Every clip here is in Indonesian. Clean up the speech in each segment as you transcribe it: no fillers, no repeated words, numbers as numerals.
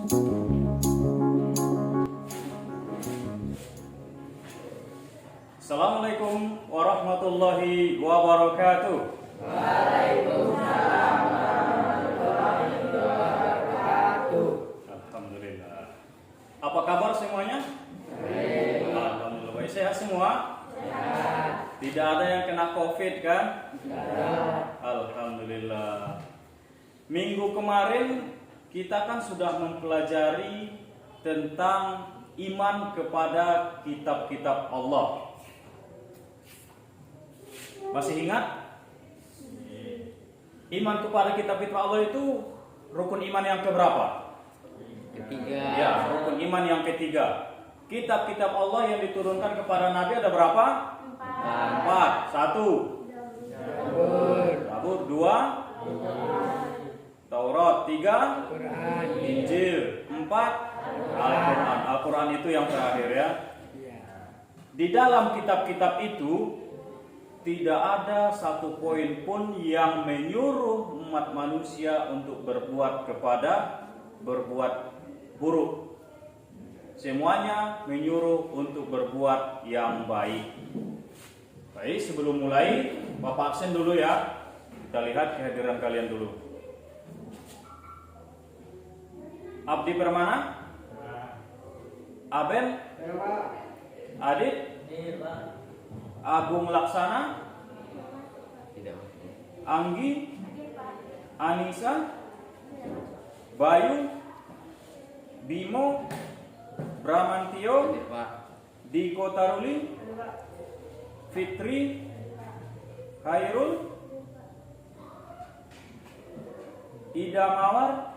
Assalamualaikum warahmatullahi wabarakatuh. Waalaikumsalam warahmatullahi wabarakatuh. Alhamdulillah. Apa kabar semuanya? Baik. Alhamdulillah. Baik, sehat semua? Sehat. Tidak ada yang kena COVID kan? Tidak. Alhamdulillah. Minggu kemarin kita kan sudah mempelajari tentang iman kepada kitab-kitab Allah. Masih ingat? Iman kepada kitab-kitab Allah itu rukun iman yang keberapa? Ketiga. Ya, rukun iman yang ketiga. Kitab-kitab Allah yang diturunkan kepada Nabi ada berapa? 4. 1. Zabur. 2. Taurat. 3. Quran. Injil. 4. Al-Quran. Al-Quran itu yang terakhir ya. Di dalam kitab-kitab itu tidak ada satu poin pun yang menyuruh umat manusia untuk berbuat buruk. Semuanya menyuruh untuk berbuat yang baik. Baik, sebelum mulai, Bapak absen dulu ya. Kita lihat kehadiran kalian dulu. Abdi Permana? Aben? Adit? Agung Laksana? Tidak. Anggi? Anissa? Bayu? Bimo? Bramantio? Pak. Diko Taruli? Fitri? Khairul? Ida Mawar?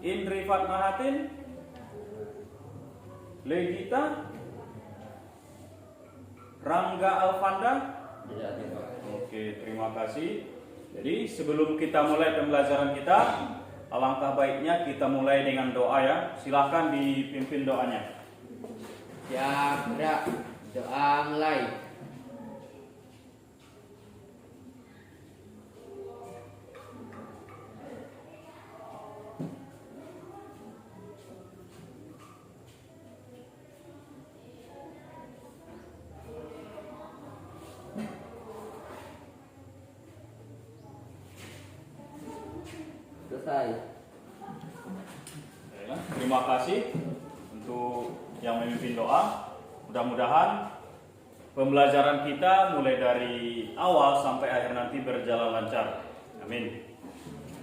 Indri Fatmahatin? Legita? Rangga Alfanda? Oke, terima kasih. Jadi sebelum kita mulai pembelajaran kita, alangkah baiknya kita mulai dengan doa ya. Silakan dipimpin doanya. Ya, gerak. Doa mulai. Selesai. Baiklah, terima kasih untuk yang memimpin doa. Mudah-mudahan pembelajaran kita mulai dari awal sampai akhir nanti berjalan lancar. Amin.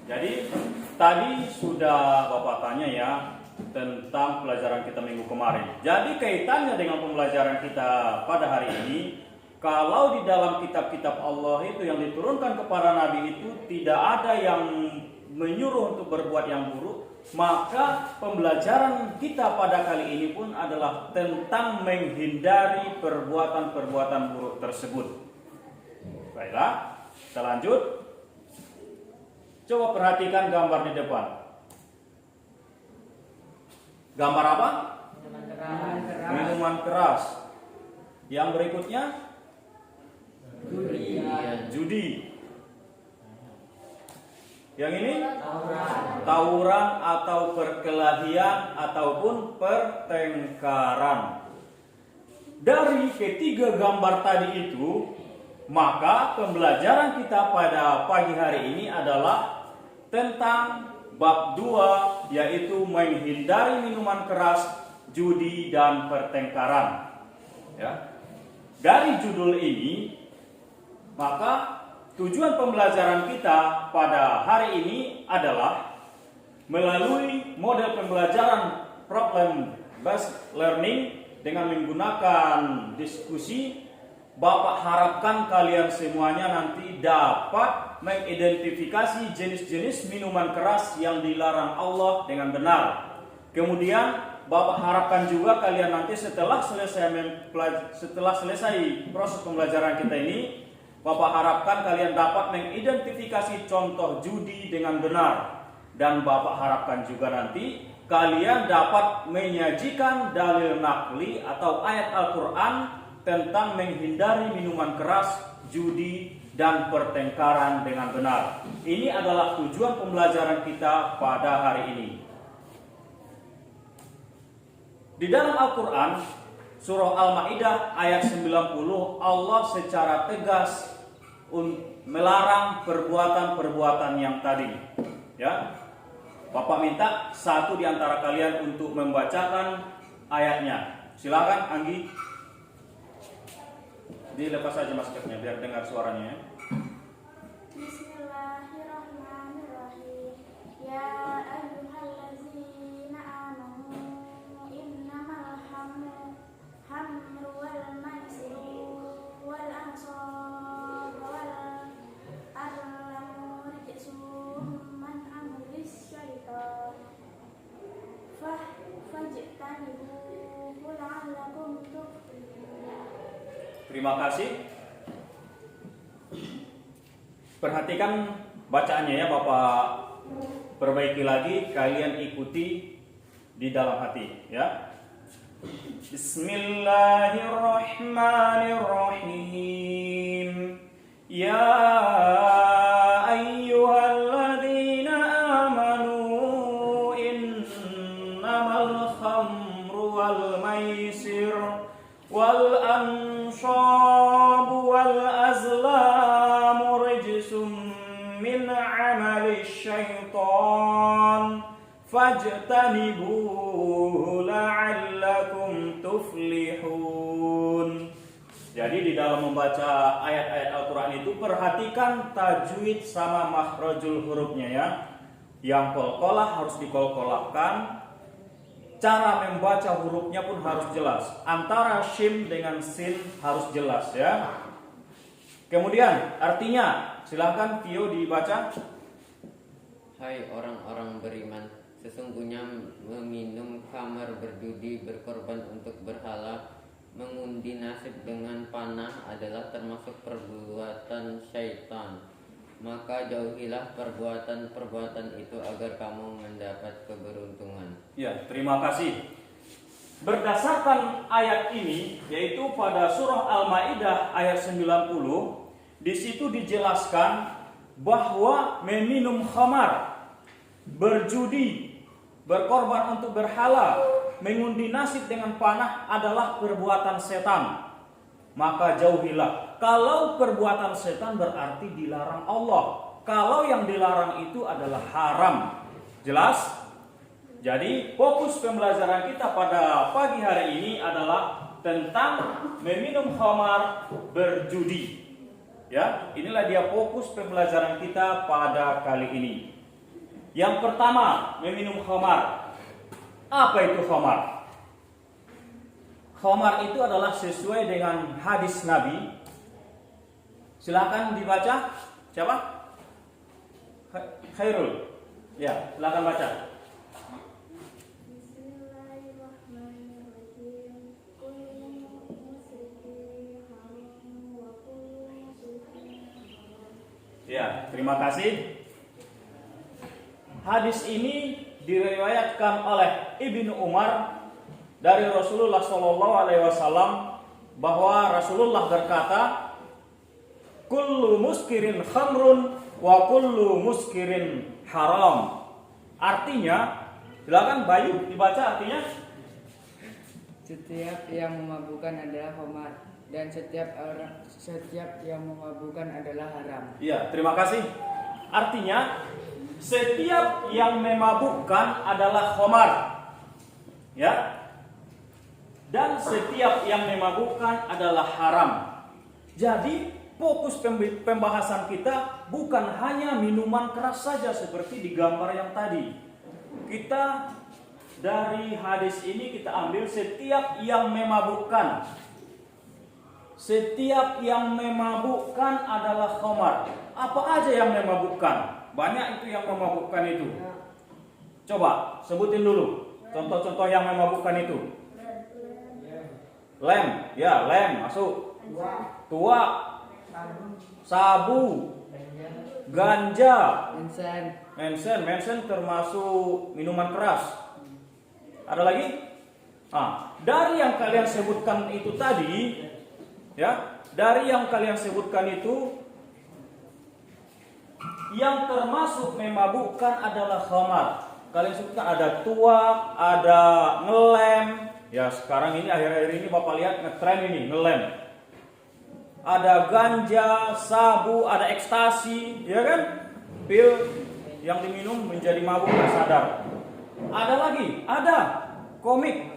Jadi tadi sudah Bapak tanya ya tentang pelajaran kita minggu kemarin. Jadi kaitannya dengan pembelajaran kita pada hari ini, kalau di dalam kitab-kitab Allah itu yang diturunkan kepada Nabi itu tidak ada yang menyuruh untuk berbuat yang buruk, maka pembelajaran kita pada kali ini pun adalah tentang menghindari perbuatan-perbuatan buruk tersebut. Baiklah, kita lanjut. Coba perhatikan gambar di depan. Gambar apa? Minuman keras. Yang berikutnya? Judi. Yang ini? Tawuran atau perkelahian ataupun pertengkaran. Dari ketiga gambar tadi itu, maka pembelajaran kita pada pagi hari ini adalah tentang bab 2, yaitu menghindari minuman keras, judi dan pertengkaran. Ya. Dari judul ini, maka tujuan pembelajaran kita pada hari ini adalah melalui model pembelajaran problem based learning dengan menggunakan diskusi. Bapak harapkan kalian semuanya nanti dapat mengidentifikasi jenis-jenis minuman keras yang dilarang Allah dengan benar. Kemudian Bapak harapkan juga kalian nanti setelah selesai proses pembelajaran kita ini, Bapak harapkan kalian dapat mengidentifikasi contoh judi dengan benar. Dan Bapak harapkan juga nanti kalian dapat menyajikan dalil nakli atau ayat Al-Quran tentang menghindari minuman keras, judi, dan pertengkaran dengan benar. ini adalah tujuan pembelajaran kita pada hari ini. Di dalam Al-Quran, surah Al-Ma'idah ayat 90, Allah secara tegas melarang perbuatan-perbuatan yang tadi. Ya, Bapak minta satu di antara kalian untuk membacakan ayatnya. Silakan, Anggi. Dilepas saja maskernya biar dengar suaranya. Bismillahirrahmanirrahim. Ya ayyuhallazina amanu innamal hamru wal maisiru wal ansab wal azlamu rijsum min amris syaitan fajtanibuhu la'allakum tuflihun. Terima kasih. Perhatikan bacaannya ya Bapak. Perbaiki lagi, kalian ikuti di dalam hati ya. Bismillahirrahmanirrahim. Ya ayyuhalladzina amanu innamal khamru wal maisir wal anshabu wal azlamu rijsum min amali syaitan fajtanibuhu la'allakum tuflihun. Jadi di dalam membaca ayat-ayat Al-Quran itu perhatikan tajwid sama makhrajul hurufnya ya. Yang qalqalah harus dikolkolahkan. Cara membaca hurufnya pun harus jelas. Antara shim dengan sin harus jelas ya. Kemudian artinya, silakan Tio dibaca. Hai orang-orang beriman, sesungguhnya meminum khamar, berjudi, berkorban untuk berhala, mengundi nasib dengan panah adalah termasuk perbuatan syaitan. Maka jauhilah perbuatan-perbuatan itu agar kamu mendapat keberuntungan. Ya, terima kasih. Berdasarkan ayat ini, yaitu pada surah Al-Ma'idah ayat 90, di situ dijelaskan bahwa meminum khamar, berjudi, berkorban untuk berhala, mengundi nasib dengan panah adalah perbuatan setan. Maka jauhilah. Kalau perbuatan setan berarti dilarang Allah. Kalau yang dilarang itu adalah haram. Jelas? Jadi fokus pembelajaran kita pada pagi hari ini adalah tentang meminum khamar, berjudi. Ya, inilah dia fokus pembelajaran kita pada kali ini. Yang pertama, meminum khamar. Apa itu khamar? Khamar itu adalah sesuai dengan hadis Nabi. Silakan dibaca. Siapa? Khairul. Ya, silakan baca. Bismillahirrahmanirrahim. Kullu musrikin haram wa kullu musrikin. Ya, terima kasih. Hadis ini diriwayatkan oleh Ibnu Umar dari Rasulullah SAW bahwa Rasulullah berkata, kullu muskirin khamrun wa kullu muskirin haram. Artinya, silakan Bayu dibaca artinya. Setiap yang memabukkan adalah khamar dan setiap yang memabukkan adalah haram. Iya, terima kasih. Artinya, setiap yang memabukkan adalah khamar. Ya. Dan setiap yang memabukkan adalah haram. Jadi fokus pembahasan kita bukan hanya minuman keras saja seperti di gambar yang tadi. Kita dari hadis ini kita ambil setiap yang memabukkan. Setiap yang memabukkan adalah khamar. Apa aja yang memabukkan? Banyak itu yang memabukkan itu. Coba sebutin dulu contoh-contoh yang memabukkan itu. Lem, ya lem masuk. Tua, sabu, ganja, mensen termasuk minuman keras. Ada lagi? Dari yang kalian sebutkan itu tadi, ya, dari yang kalian sebutkan itu yang termasuk memabukkan adalah khamar. Kalian suka ada tuak, ada ngelem. Ya sekarang ini akhir-akhir ini Bapak lihat ngetren ini ngelem. Ada ganja, sabu, ada ekstasi, ya kan? Pil yang diminum menjadi mabuk tak sadar. Ada lagi, ada komik.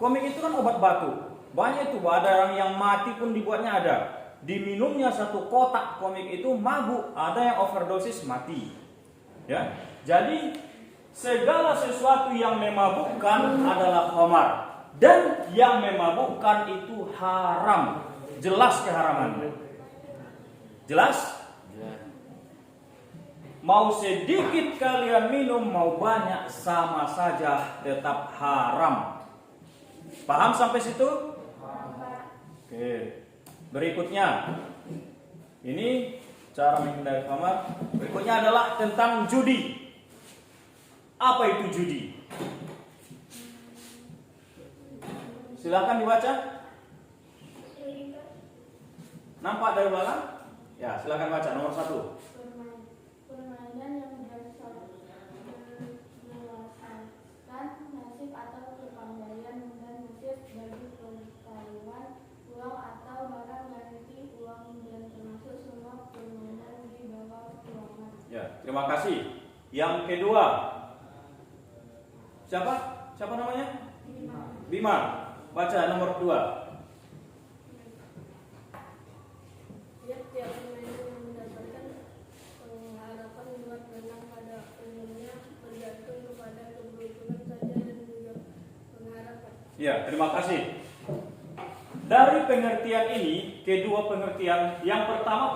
Komik itu kan obat batu. Banyak itu, ada orang yang mati pun dibuatnya ada. Diminumnya satu kotak komik itu mabuk, ada yang overdosis mati. Ya. Jadi segala sesuatu yang memabukkan adalah khamar dan yang memabukkan itu haram. Jelas keharamannya. Jelas? Mau sedikit kalian minum, mau banyak sama saja tetap haram. Paham sampai situ? Oke. Berikutnya, ini cara menghindari khamar. Berikutnya adalah tentang judi. Apa itu judi? Silakan dibaca. Nampak dari belakang? Ya, silakan baca nomor 1. Permainan yang bernuansakan nasib atau kepandaian dan nasib bagi perkalian uang atau barang ganti uang dan termasuk semua permainan di bawah keuangan. Ya, terima kasih. Yang kedua, siapa? Siapa namanya? Bima. Baca nomor 2. Tiap permainan yang mendapatkan pengharapan buat menang pada umumnya bergantung kepada keberuntungan saja dan juga pengharapan. Ya, terima kasih. Dari pengertian ini, kedua pengertian. Yang pertama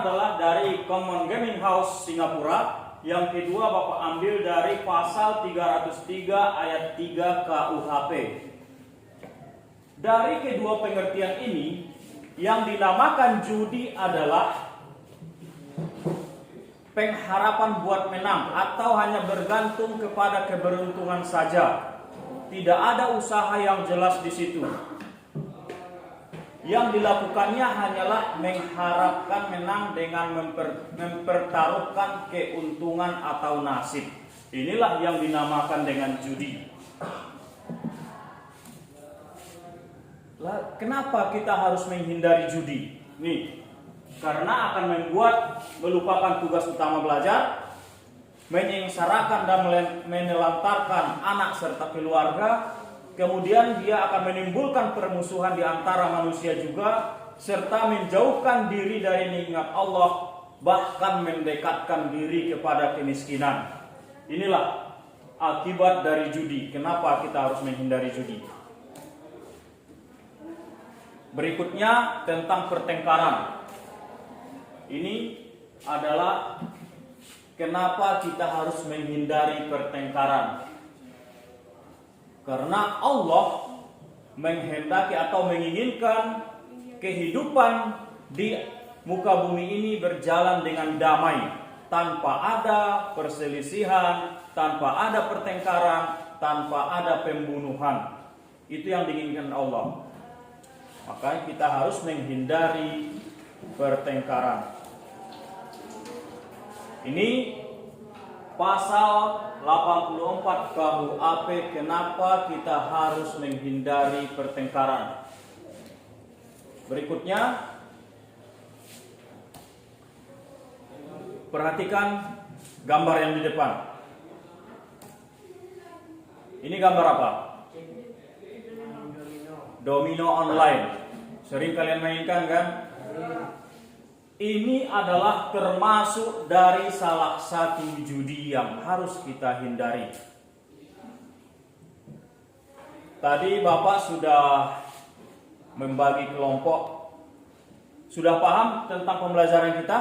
adalah dari Common Gaming House Singapura. Yang kedua Bapak ambil dari pasal 303 ayat 3 KUHP. Dari kedua pengertian ini, yang dinamakan judi adalah pengharapan buat menang atau hanya bergantung kepada keberuntungan saja. Tidak ada usaha yang jelas di situ. Yang dilakukannya hanyalah mengharapkan menang dengan mempertaruhkan keuntungan atau nasib. Inilah yang dinamakan dengan judi. Kenapa kita harus menghindari judi? Nih, karena akan membuat melupakan tugas utama belajar, menyengsarakan dan menelantarkan anak serta keluarga. Kemudian dia akan menimbulkan permusuhan di antara manusia juga, serta menjauhkan diri dari nikmat Allah, bahkan mendekatkan diri kepada kemiskinan. Inilah akibat dari judi. Kenapa kita harus menghindari judi? Berikutnya tentang pertengkaran. Ini adalah kenapa kita harus menghindari pertengkaran. Karena Allah menghendaki atau menginginkan kehidupan di muka bumi ini berjalan dengan damai, tanpa ada perselisihan, tanpa ada pertengkaran, tanpa ada pembunuhan. Itu yang diinginkan Allah. Makanya kita harus menghindari pertengkaran. Ini pasal 84 KUHP, kenapa kita harus menghindari pertengkaran. Berikutnya, perhatikan gambar yang di depan. Ini gambar apa? Domino online. Sering kalian mainkan kan? Ini adalah termasuk dari salah satu judi yang harus kita hindari. Tadi Bapak sudah membagi kelompok. Sudah paham tentang pembelajaran kita?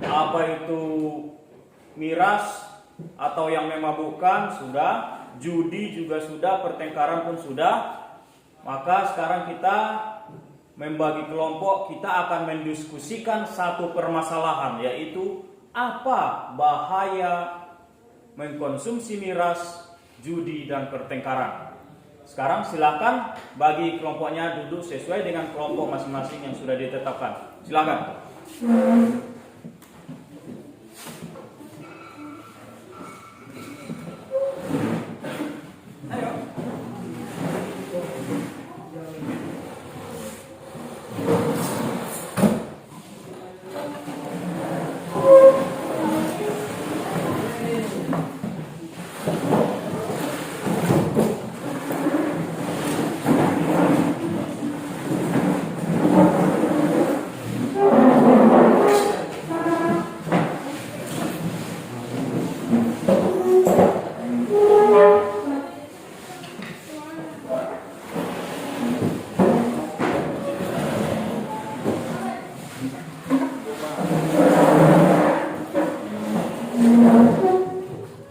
Apa itu miras atau yang memabukkan? Sudah. Judi juga sudah, pertengkaran pun sudah. Maka sekarang kita membagi kelompok, kita akan mendiskusikan satu permasalahan, yaitu apa bahaya mengkonsumsi miras, judi, dan pertengkaran. Sekarang silakan bagi kelompoknya duduk sesuai dengan kelompok masing-masing yang sudah ditetapkan. Silakan.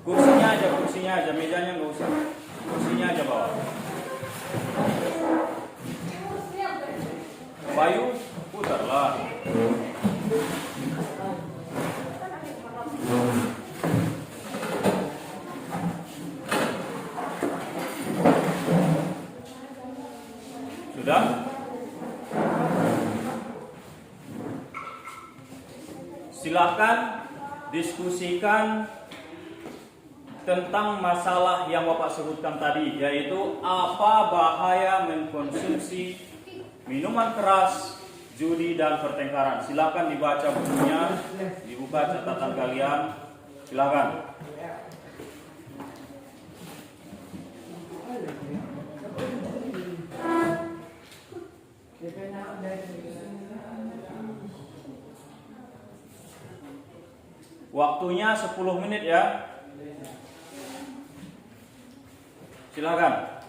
Kursinya aja, mejanya nggak usah. Kursinya aja bawa. Bayu, putarlah. Sudah? Silakan diskusikan tentang masalah yang Bapak sebutkan tadi, yaitu apa bahaya mengkonsumsi minuman keras, judi, dan pertengkaran. Silakan dibaca bukunya, dibuka catatan kalian. Silakan. Waktunya 10 menit ya. Silakan.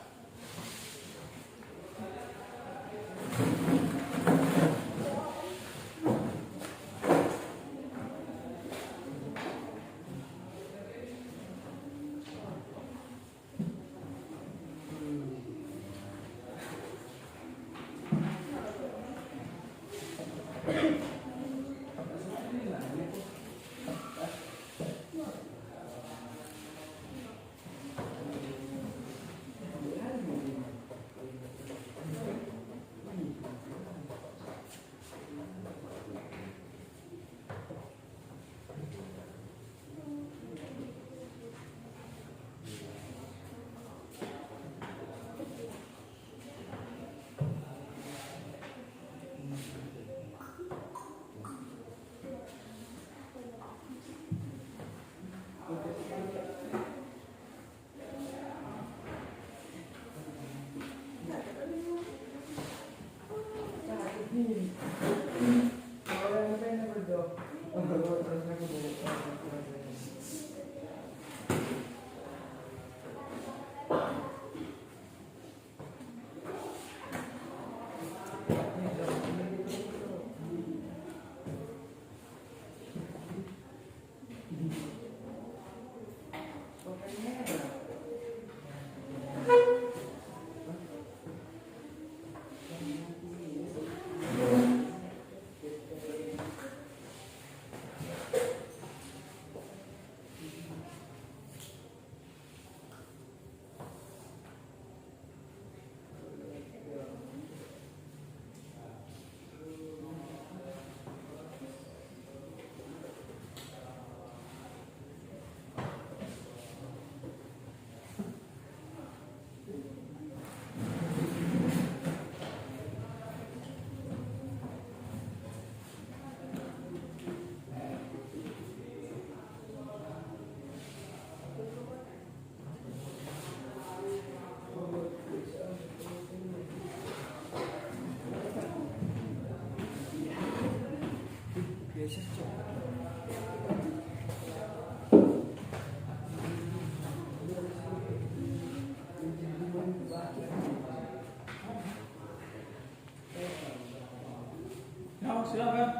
Nah, silakan.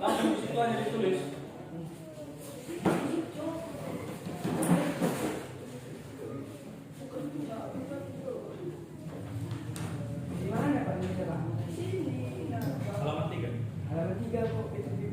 Langsung di situ aja ditulis. Halaman 3. Halaman 3 kok itu di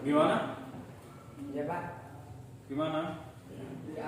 Gimana? Ya Pak. Gimana? Ya,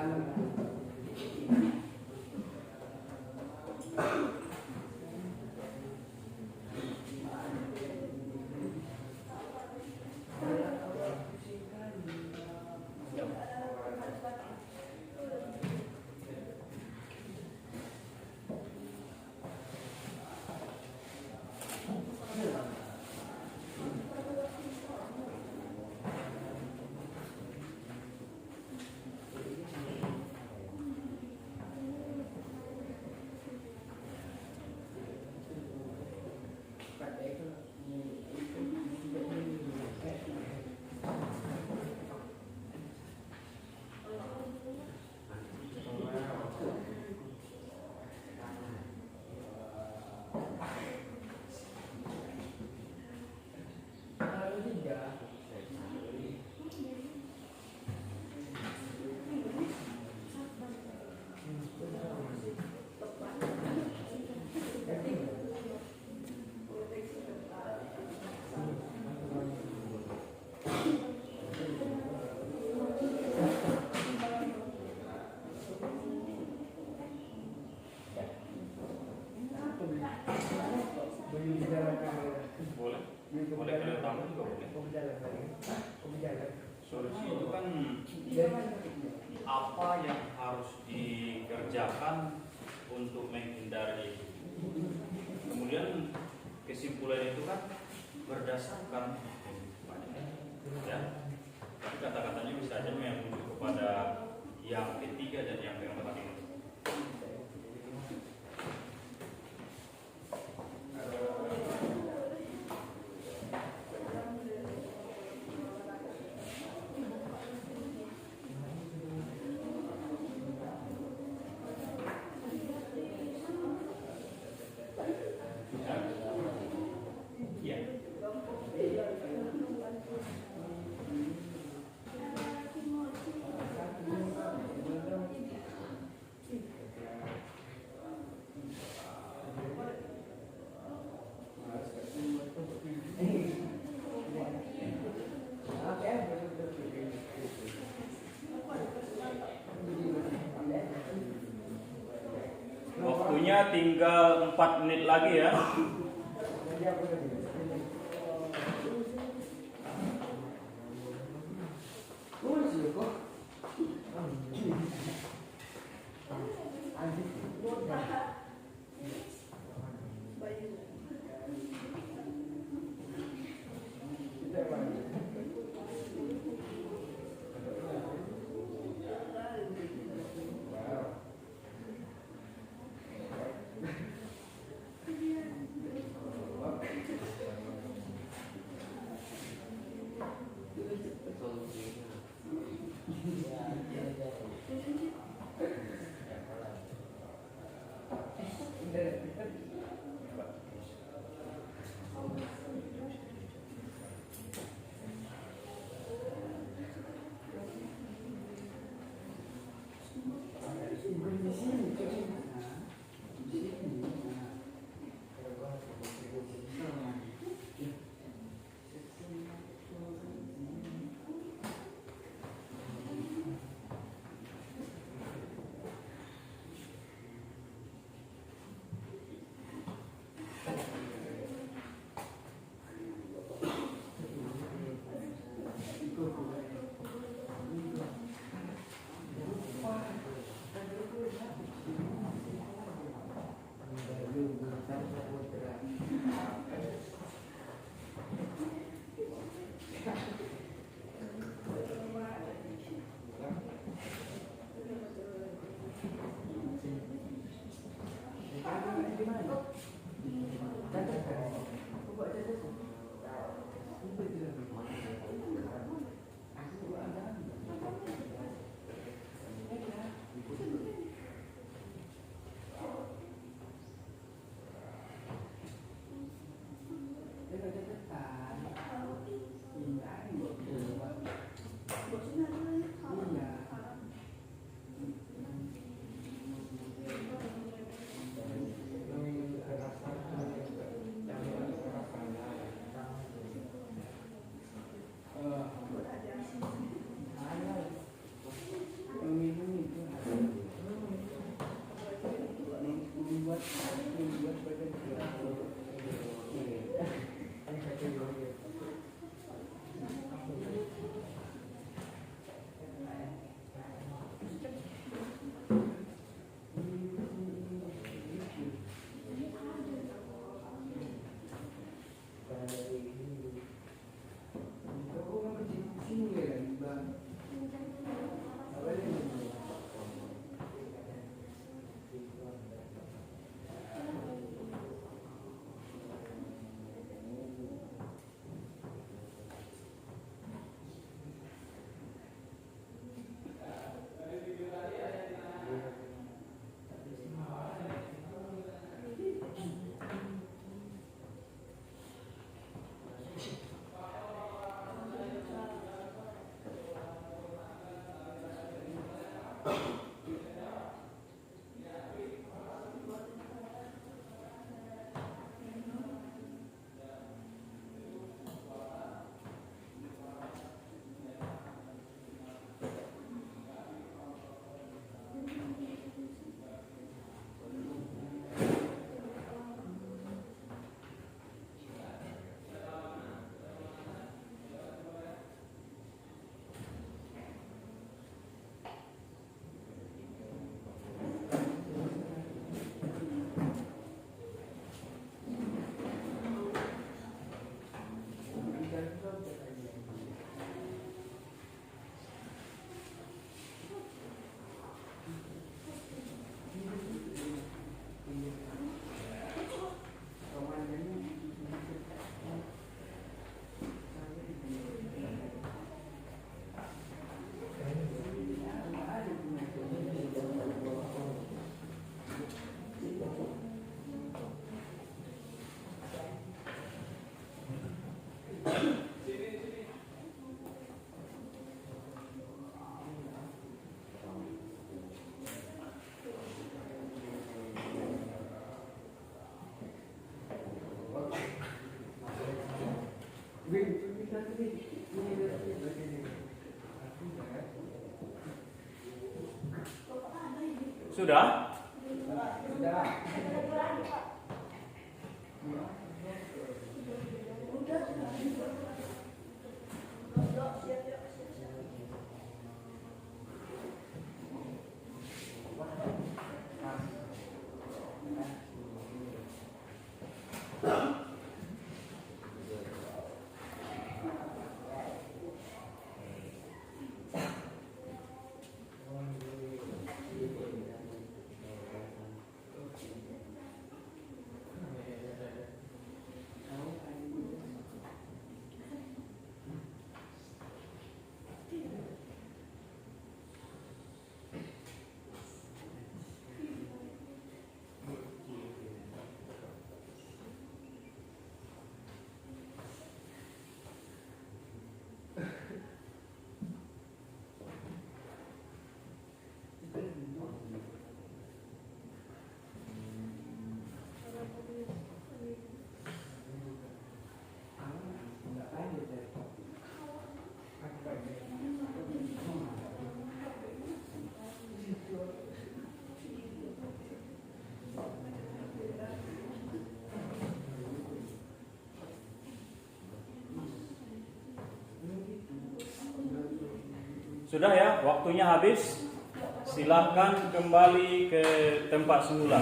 Boleh. Boleh kalau tamu juga boleh. Solusi itu kan apa yang harus dikerjakan untuk menghindari itu. Kemudian kesimpulan itu kan berdasarkan ya. Tapi kata-katanya bisa aja menunjuk kepada yang ketiga dan yang keempat ini. Waktunya tinggal 4 menit lagi ya. Sudah? Sudah ya, waktunya habis. Silahkan kembali ke tempat semula.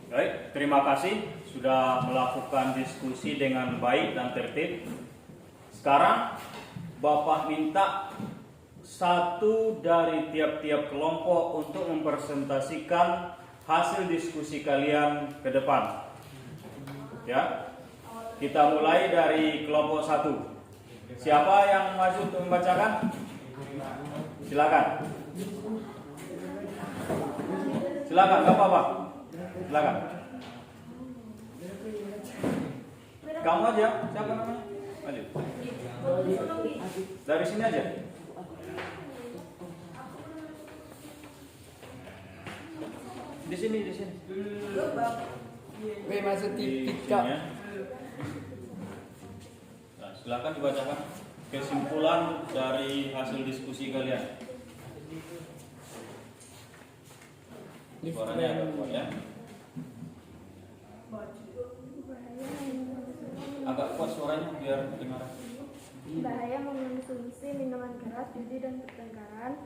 Baik, terima kasih sudah melakukan diskusi dengan baik dan tertib. Sekarang Bapak minta satu dari tiap-tiap kelompok untuk mempresentasikan hasil diskusi kalian ke depan. Ya, kita mulai dari kelompok 1. Siapa yang maju untuk membacakan? Silakan. Silakan, gak apa-apa. Silakan. Kamu aja, siapa namanya? Maju. Dari sini aja. Di sini. Masuk Di TV sini Kak. ya. Nah, silakan dibacakan kesimpulan dari hasil diskusi kalian. Suaranya agak kuat ya. Agak kuat suaranya biar dengar. Bahaya mengonsumsi minuman keras, judi dan pertengkaran,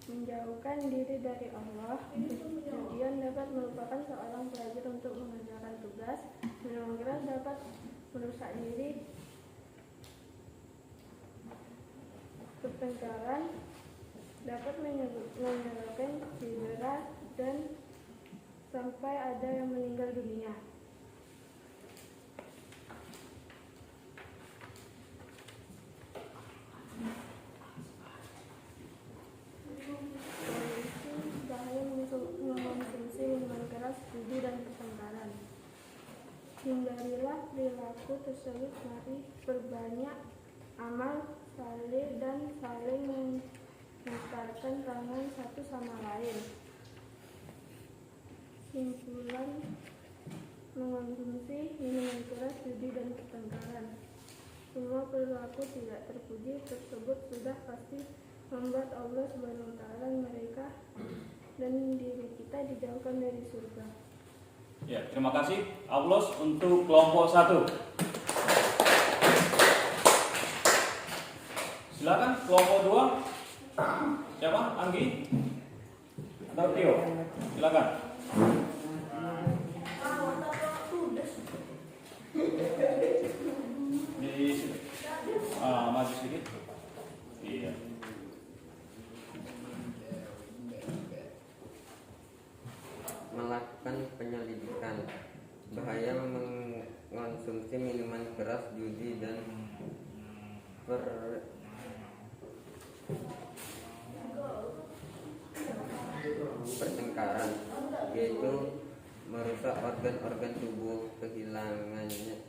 menjauhkan diri dari Allah. Kemudian dapat melupakan seorang pelajar untuk mengerjakan tugas. Minuman keras dapat merusak diri. Pertengkaran dapat menyebabkan cedera dan sampai ada yang meninggal dunia. Bahaya mengonsumsi minuman keras, judi dan pertengkaran. Hindarilah perilaku tersebut. Mari perbanyak amal saleh dan saling mengucapkan tangan satu sama lain. Simpulan mengonsumsi minuman keras, judi dan pertengkaran. Semua perilaku tidak terpuji tersebut sudah pasti membuat Allah SWT mereka dan diri kita dijauhkan dari surga. Ya, terima kasih. Aplaus untuk kelompok 1. Silakan kelompok 2. Siapa? Anggi? Atau Tio? Silakan. Di sini. Maju sedikit. Iya. Melakukan penyelidikan. Bahaya mengkonsumsi minuman keras, judi dan pertengkaran, yaitu merusak organ-organ tubuh, kehilangannya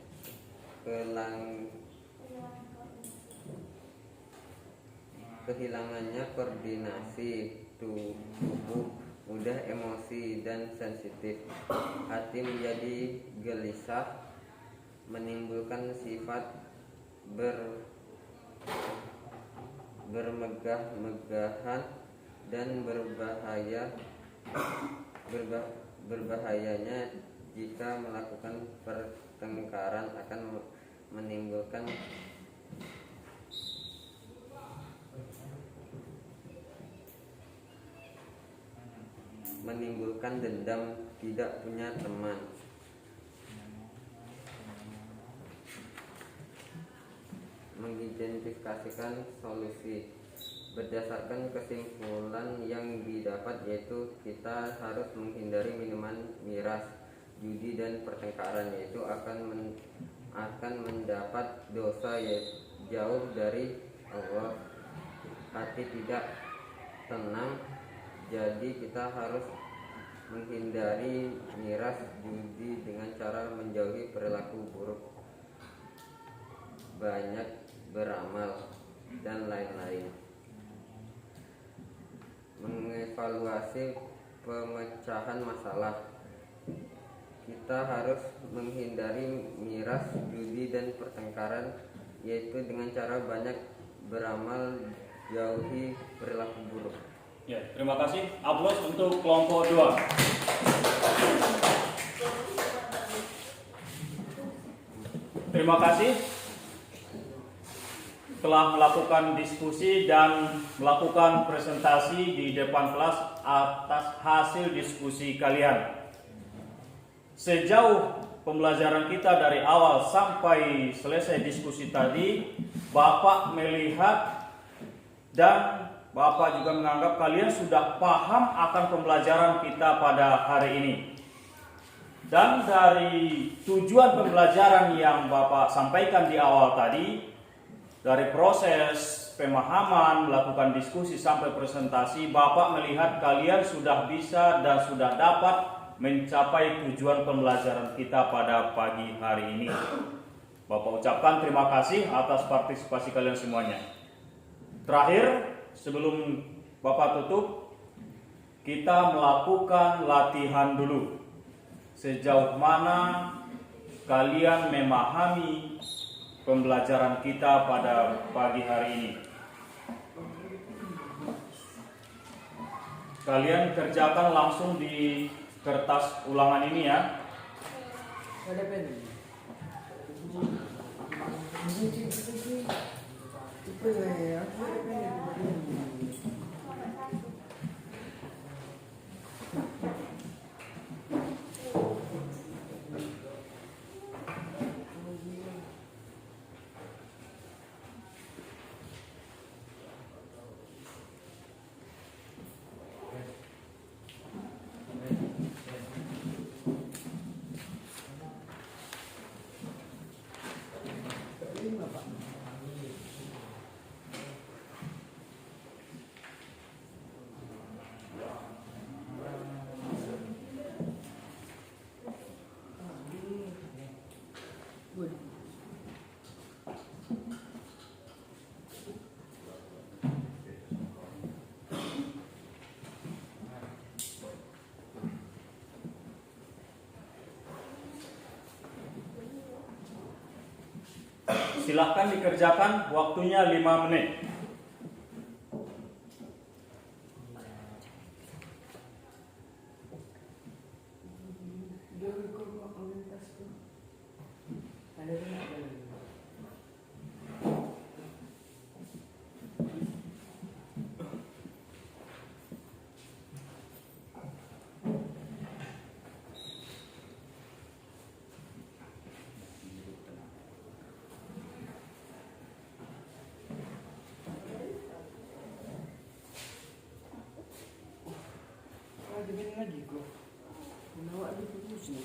koordinasi tubuh, mudah emosi dan sensitif, hati menjadi gelisah, menimbulkan sifat bermegah-megahan dan berbahayanya jika melakukan pertengkaran akan menimbulkan dendam, tidak punya teman. Mengidentifikasikan solusi berdasarkan kesimpulan yang didapat, yaitu kita harus menghindari minuman miras, judi dan pertengkaran, yaitu akan mendapat dosa jauh dari Allah. Hati tidak tenang, jadi kita harus menghindari miras, judi dengan cara menjauhi perilaku buruk, banyak beramal, dan lain-lain. Mengevaluasi pemecahan masalah, kita harus menghindari miras, judi, dan pertengkaran, yaitu dengan cara banyak beramal, jauhi perilaku buruk. Ya, terima kasih. Aplaus untuk kelompok 2. Terima kasih telah melakukan diskusi dan melakukan presentasi di depan kelas atas hasil diskusi kalian. Sejauh pembelajaran kita dari awal sampai selesai diskusi tadi, Bapak melihat dan Bapak juga menganggap kalian sudah paham akan pembelajaran kita pada hari ini. Dan dari tujuan pembelajaran yang Bapak sampaikan di awal tadi, dari proses pemahaman, melakukan diskusi sampai presentasi, Bapak melihat kalian sudah bisa dan sudah dapat mencapai tujuan pembelajaran kita pada pagi hari ini. Bapak ucapkan terima kasih atas partisipasi kalian semuanya. Terakhir, sebelum Bapak tutup, kita melakukan latihan dulu. Sejauh mana kalian memahami pembelajaran kita pada pagi hari ini? Kalian kerjakan langsung di kertas ulangan ini ya. Ada pen. Silahkan dikerjakan, waktunya 5 menit. Lagi kok. Menawa di fokus nih.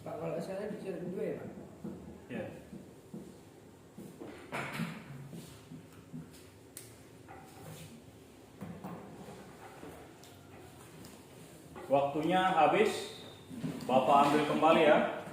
Pak, kalau saya disuruh dua ya Pak? Ya. Waktunya habis, Bapak ambil kembali ya.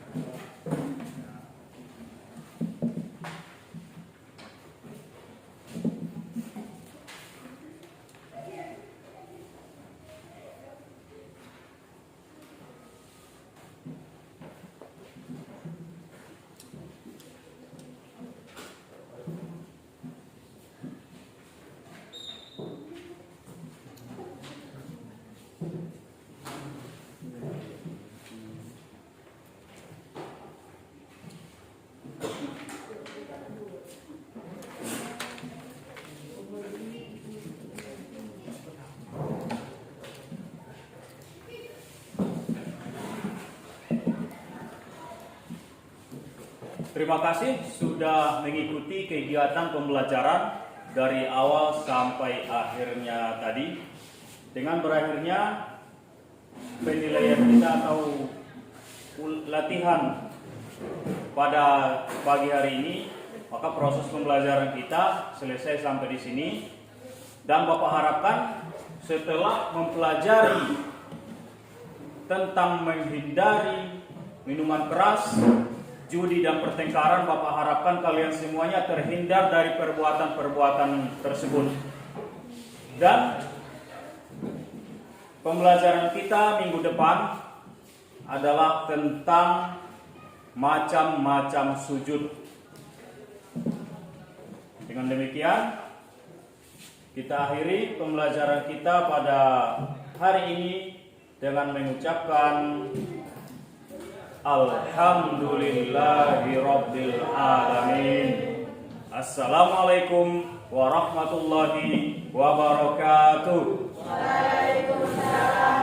Terima kasih sudah mengikuti kegiatan pembelajaran dari awal sampai akhirnya tadi. Dengan berakhirnya penilaian kita atau latihan pada pagi hari ini, maka proses pembelajaran kita selesai sampai di sini. Dan Bapak harapkan setelah mempelajari tentang menghindari minuman keras, judi dan pertengkaran, Bapak harapkan kalian semuanya terhindar dari perbuatan-perbuatan tersebut. Dan pembelajaran kita minggu depan adalah tentang macam-macam sujud. Dengan demikian, kita akhiri pembelajaran kita pada hari ini dengan mengucapkan Alhamdulillahi Rabbil Alamin. Assalamualaikum warahmatullahi wabarakatuh. Waalaikumsalam.